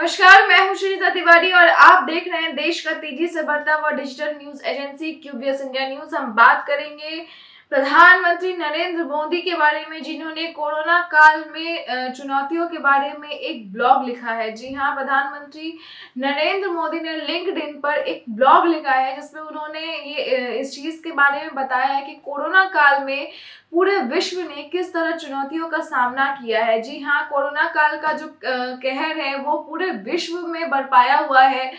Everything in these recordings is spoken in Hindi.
नमस्कार, मैं हूं श्रीता तिवारी और आप देख रहे हैं देश का तेजी से बढ़ता हुआ digital news agency QBS India news. हम बात करेंगे प्रधानमंत्री नरेंद्र मोदी के बारे में, जिन्होंने कोरोना काल में चुनौतियों के बारे में एक ब्लॉग लिखा है। जी हां, प्रधानमंत्री नरेंद्र मोदी ने लिंक्डइन पर एक ब्लॉग लिखा है जिसमें उन्होंने ये इस चीज के बारे में बताया है कि कोरोना काल में पूरे विश्व ने किस तरह चुनौतियों का सामना किया है। जी हाँ, कोरोना काल का जो कहर है वो पूरे विश्व में बरपाया हुआ है,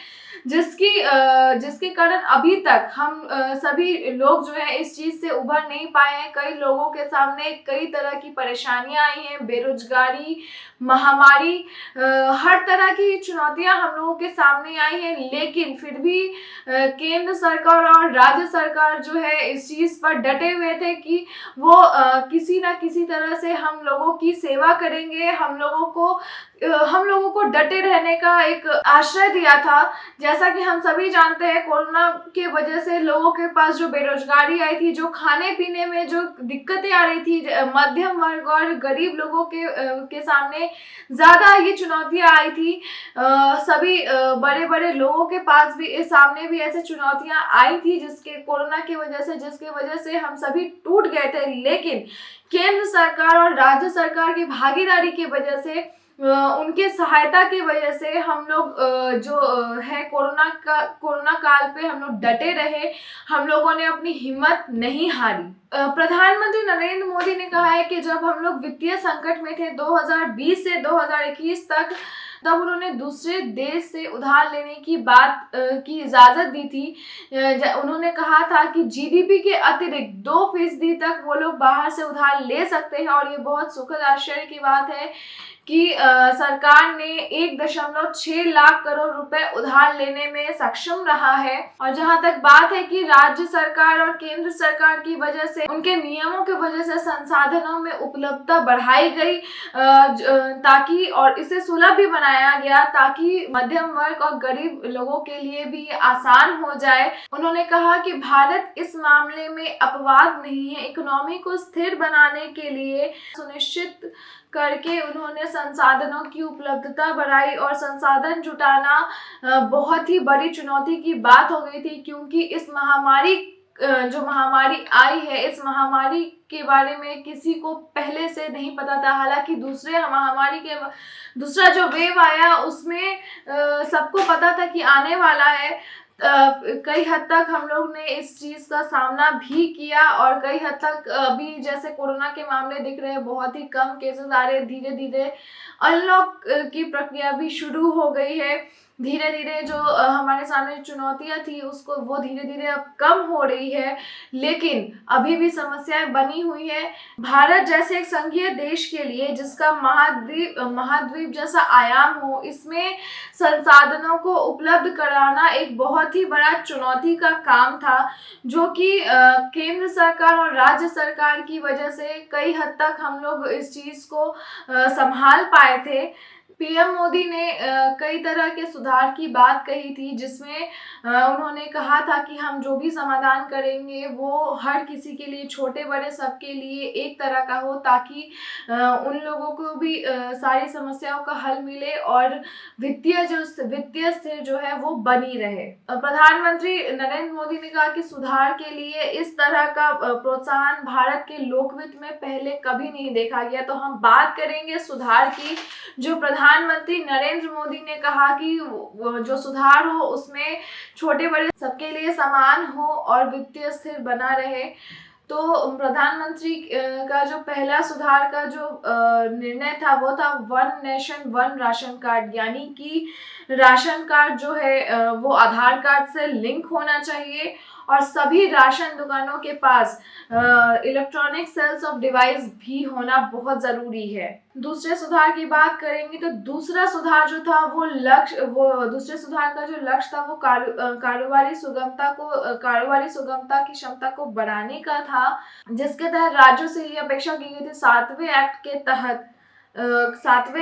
जिसके कारण अभी तक हम सभी लोग जो है इस चीज से उभर नहीं पाए हैं। कई लोगों के सामने कई तरह की परेशानियां आई हैं, बेरोजगारी, महामारी, हर तरह की चुनौतियां हम लोगों के सामने आई हैं। लेकिन फिर भी केंद्र सरकार और राज्य सरकार जो है इस चीज पर डटे हुए थे कि वो किसी ना किसी तरह से हम लोगों की सेवा करेंगे, हम लोगों को डटे रहने का एक आश्रय दिया था। जैसा कि हम सभी जानते हैं, कोरोना के वजह से लोगों के पास जो बेरोजगारी आई थी, जो खाने पीने में जो दिक्कतें आ रही थी, मध्यम वर्ग और गरीब लोगों के सामने ज्यादा ये चुनौतियां आई थी। सभी बड़े बड़े लोगों के पास भी सामने भी ऐसे चुनौतियां आई थी जिसके वजह से हम सभी टूट गए थे। लेकिन केंद्र सरकार और राज्य सरकार की भागीदारी की वजह से, उनके सहायता की वजह से हम लोग है कोरोना काल पे हम लोग डटे रहे, हम लोगों ने अपनी हिम्मत नहीं हारी। प्रधानमंत्री नरेंद्र मोदी ने कहा है कि जब हम लोग वित्तीय संकट में थे 2020 से 2021 तक, तब उन्होंने दूसरे देश से उधार लेने की बात की इजाजत दी थी। उन्होंने कहा था कि जीडीपी के अतिरिक्त 2% तक वो लोग बाहर से उधार ले सकते हैं। और ये बहुत सुखद आश्चर्य की बात है कि सरकार ने 1.6 लाख करोड़ रुपए उधार लेने में सक्षम रहा है। और जहां तक बात है कि राज्य सरकार और केंद्र सरकार की वजह से, उनके नियमों की वजह से संसाधनों में उपलब्धता बढ़ाई गई, ताकि और इसे सुलभ भी बनाया गया ताकि मध्यम वर्ग और गरीब लोगों के लिए भी आसान हो जाए। उन्होंने कहा कि भारत इस मामले में अपवाद नहीं है। इकोनॉमी को स्थिर बनाने के लिए सुनिश्चित करके उन्होंने संसाधनों की उपलब्धता बढ़ाई, और संसाधन जुटाना बहुत ही बड़ी चुनौती की बात हो गई थी, क्योंकि इस जो महामारी आई है, इस महामारी के बारे में किसी को पहले से नहीं पता था। हालांकि दूसरा जो वेव आया उसमें सबको पता था कि आने वाला है। कई हद तक हम लोग ने इस चीज का सामना भी किया, और कई हद तक अभी जैसे कोरोना के मामले दिख रहे हैं, बहुत ही कम केसेस आ रहे हैं। धीरे धीरे अनलॉक की प्रक्रिया भी शुरू हो गई है। धीरे धीरे जो हमारे सामने चुनौतियां थी उसको वो धीरे धीरे अब कम हो रही है, लेकिन अभी भी समस्याएं बनी हुई है। भारत जैसे एक संघीय देश के लिए, जिसका महाद्वीप जैसा आयाम हो, इसमें संसाधनों को उपलब्ध कराना एक बहुत ही बड़ा चुनौती का काम था, जो कि केंद्र सरकार और राज्य सरकार की वजह से कई हद तक हम लोग इस चीज को संभाल पाए थे। पीएम मोदी ने कई तरह के सुधार की बात कही थी, जिसमें उन्होंने कहा था कि हम जो भी समाधान करेंगे वो हर किसी के लिए, छोटे बड़े सबके लिए एक तरह का हो, ताकि उन लोगों को भी सारी समस्याओं का हल मिले और वित्तीय स्थिर जो है वो बनी रहे। प्रधानमंत्री नरेंद्र मोदी ने कहा कि सुधार के लिए इस तरह का प्रोत्साहन भारत के लोकवित्त में पहले कभी नहीं देखा गया। तो हम बात करेंगे सुधार की, जो प्रधानमंत्री नरेंद्र मोदी ने कहा कि जो सुधार हो उसमें छोटे बड़े सबके लिए समान हो और वित्तीय स्थिर बना रहे। तो प्रधानमंत्री का जो पहला सुधार का जो निर्णय था वो था 1 नेशन 1 राशन कार्ड, यानी कि राशन कार्ड जो है वो आधार कार्ड से लिंक होना चाहिए, और सभी राशन दुकानों के पास इलेक्ट्रॉनिक सेल्स ऑफ डिवाइस भी होना बहुत जरूरी है। दूसरे सुधार की बात करेंगे तो दूसरा सुधार जो था दूसरे सुधार का जो लक्ष्य था वो कारोबारी सुगमता की क्षमता को बढ़ाने का था, जिसके तहत राज्यों से ये अपेक्षा की गई थी 7वें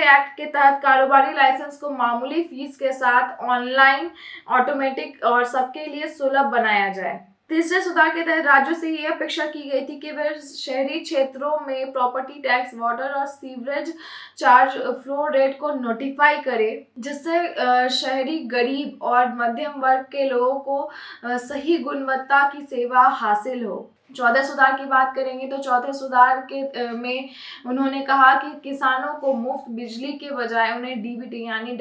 एक्ट के तहत कारोबारी लाइसेंस को मामूली फीस के साथ ऑनलाइन, ऑटोमेटिक और सबके लिए सुलभ बनाया जाए। तीसरे सुधार के तहत राज्यों से ये अपेक्षा की गई थी कि वे शहरी क्षेत्रों में प्रॉपर्टी टैक्स, वाटर और सीवरेज चार्ज फ्लो रेट को नोटिफाई करे, जिससे शहरी गरीब और मध्यम वर्ग के लोगों को सही गुणवत्ता की सेवा हासिल हो। चौथे सुधार की बात करेंगे तो चौथे सुधार के में उन्होंने कहा कि किसानों को मुफ्त बिजली के बजाय उन्हें डीबीटी यानी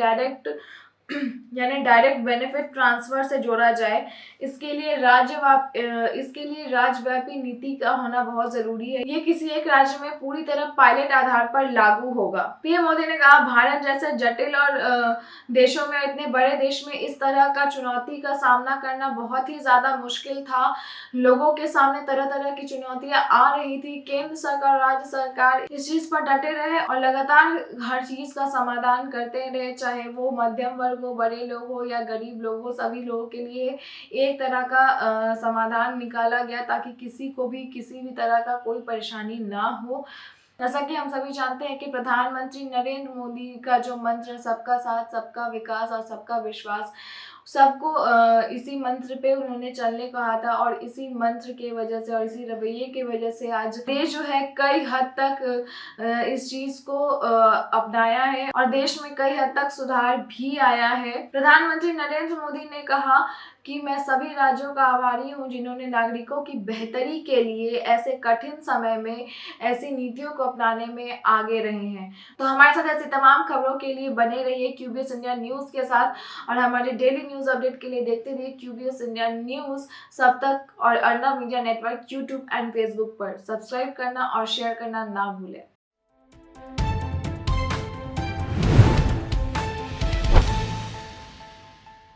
डायरेक्ट बेनिफिट ट्रांसफर से जोड़ा जाए। इसके लिए राज्यव्यापी नीति का होना बहुत जरूरी है। ये किसी एक राज्य में पूरी तरह पायलट आधार पर लागू होगा। पीएम मोदी ने कहा, भारत जैसे जटिल और देशों में, इतने बड़े देश में इस तरह का चुनौती का सामना करना बहुत ही ज्यादा मुश्किल था। लोगों के सामने तरह तरह की चुनौतियां आ रही थी। केंद्र सरकार, राज्य सरकार इस चीज पर डटे रहे और लगातार हर चीज का समाधान करते रहे, चाहे वो मध्यम वर्ग हो, बड़े लोग हो या गरीब लोग हो, सभी लोगों के लिए एक तरह का समाधान निकाला गया ताकि किसी को भी किसी भी तरह का कोई परेशानी ना हो। जैसा कि हम सभी जानते हैं कि प्रधानमंत्री नरेंद्र मोदी का जो मंत्र है, सबका साथ, सबका विकास और सबका विश्वास, सबको इसी मंत्र पे उन्होंने चलने कहा था और इसी मंत्र के वजह से और इसी रवैये की वजह से आज देश जो है कई हद तक इस चीज को अपनाया है और देश में कई हद तक सुधार भी आया है। प्रधानमंत्री नरेंद्र मोदी ने कहा कि मैं सभी राज्यों का आभारी हूं जिन्होंने नागरिकों की बेहतरी के लिए ऐसे कठिन समय में ऐसी नीतियों को अपनाने में आगे रहे हैं। तो हमारे साथ ऐसी तमाम खबरों के लिए बने रहिए क्यूबीएस इंडिया न्यूज के साथ और हमारे डेली न्यूज अपडेट के लिए देखते रहिए क्यूबीएस इंडिया न्यूज। सब तक और Arnab media network YouTube and Facebook पर सब्सक्राइब करना और शेयर करना ना भूलें।